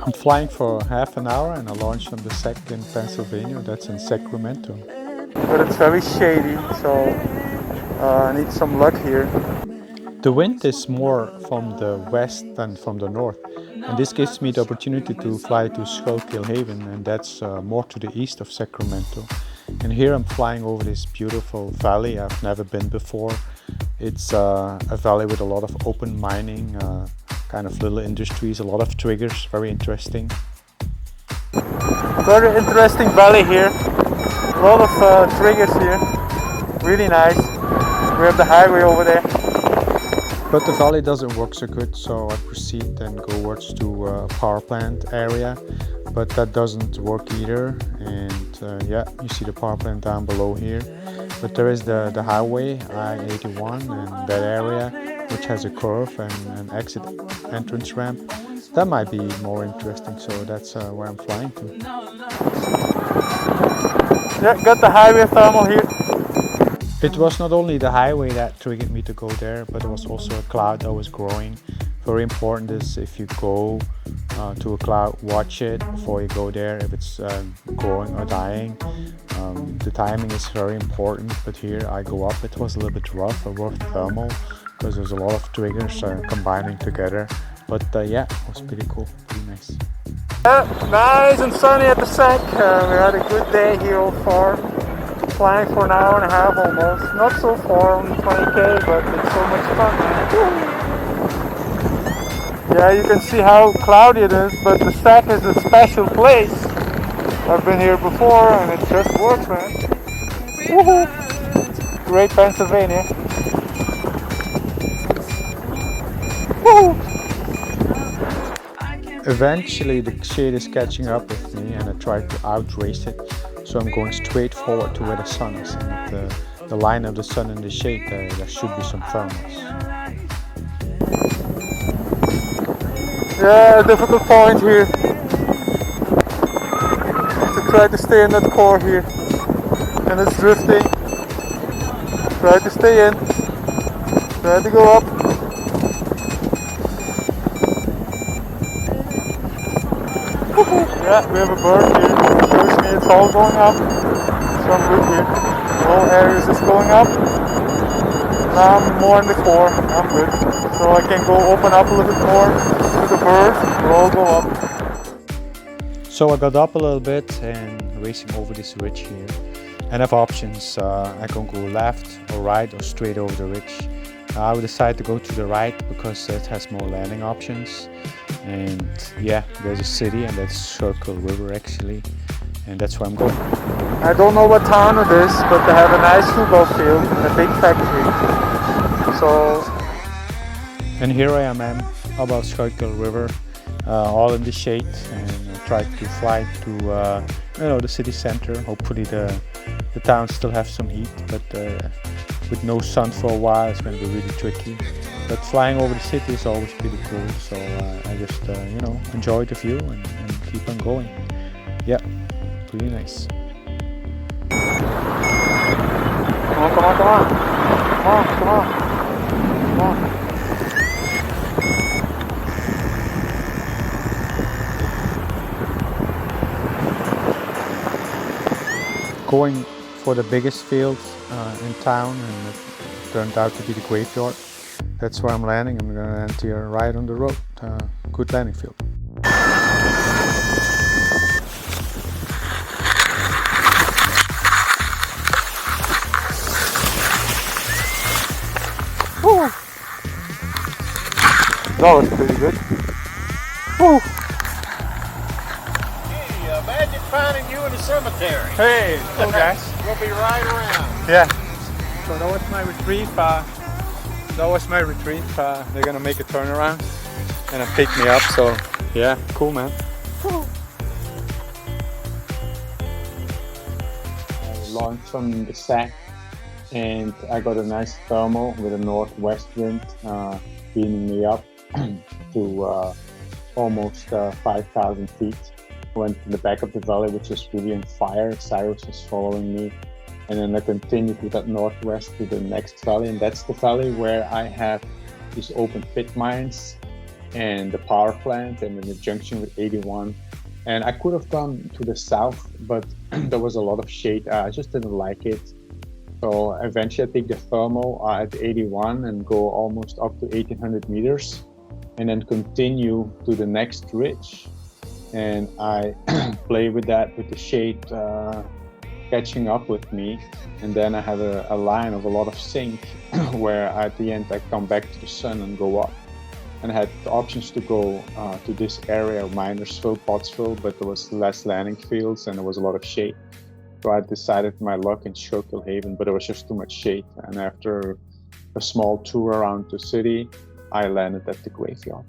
I'm flying for half an hour and I launched on the SEC in Pennsylvania, that's in Sacramento. But it's very shady, so I need some luck here. The wind is more from the west than from the north, and this gives me the opportunity to fly to Schuylkill Haven, and that's more to the east of Sacramento. And here I'm flying over this beautiful valley I've never been before. It's a valley with a lot of open mining, kind of little industries, a lot of triggers, very interesting. Very interesting valley here, a lot of triggers here, really nice. We have the highway over there. But the valley doesn't work so good, so I proceed and go towards to a power plant area, but that doesn't work either. And yeah, you see the power plant down below here. But there is the highway, I-81, and that area, which has a curve and an exit entrance ramp. That might be more interesting, so that's where I'm flying to. Yeah, got the highway thermal here. It was not only the highway that triggered me to go there, but it was also a cloud that was growing. Very important is if you go to a cloud, watch it before you go there, if it's growing or dying. The timing is very important, but here I go up, it was a little bit rough, I worked thermal, because there's a lot of triggers combining together. But yeah, it was pretty cool, pretty nice. Nice and sunny at the SEC. We had a good day here so far. Flying for an hour and a half almost. Not so far, only 20k, but it's so much fun. Yeah, you can see how cloudy it is, but the SEC is a special place. I've been here before and it just works, man. Woohoo! Great Pennsylvania. Woohoo! Eventually the shade is catching up with me and I try to outrace it. So I'm going straight forward to where the sun is, and at the line of the sun and the shade, there should be some thermals. Yeah, a difficult point here. To try to stay in that core here. And it's drifting. Try to stay in. Try to go up. Yeah, we have a bird here. It shows me it's all going up. So I'm good here. All areas is going up. Now I'm more in the core. I'm good. So I can go open up a little bit more to the bird. We'll all go up. So I got up a little bit and racing over this ridge here. And I have options. I can go left or right or straight over the ridge. I would decide to go to the right because it has more landing options. And yeah, there's a city and that's Schuylkill River actually, and that's where I'm going. I don't know what town it is, but they have a nice football field and a big factory. So, and here I am above Schuylkill River, all in the shade, and I try to fly to the city center. Hopefully the town still have some heat, but with no sun for a while it's going to be really tricky. But flying over the city is always pretty cool, so I just enjoy the view and keep on going. Yeah, pretty nice. Come on, come on, come on. Come on, come on. Come on. Going for the biggest field in town, and it turned out to be the graveyard. That's where I'm landing. I'm going to land here right on the road. Good landing field. Woo. That was pretty good. Woo. Hey, imagine finding you in a cemetery. Hey, cool guys. We'll be right around. Yeah. So that was my retrieve. They're gonna make a turnaround and pick me up. So yeah, cool, man. I launched from the SAC and I got a nice thermal with a northwest wind beaming me up to almost 5,000 feet. Went to the back of the valley, which was really on fire. Syrus was following me. And then I continued to that northwest to the next valley, and that's the valley where I have these open pit mines. and the power plant and then the junction with 81. And I could have gone to the south, but there was a lot of shade. I just didn't like it. So eventually I take the thermal at 81 and go almost up to 1800 meters and then continue to the next ridge. And I play with that, with the shade catching up with me. And then I have a line of a lot of sink where at the end I come back to the sun and go up. And I had the options to go to this area of Minersville, Pottsville, but there was less landing fields and there was a lot of shade. So I decided my luck in Schuylkill Haven, but it was just too much shade. And after a small tour around the city, I landed at the graveyard.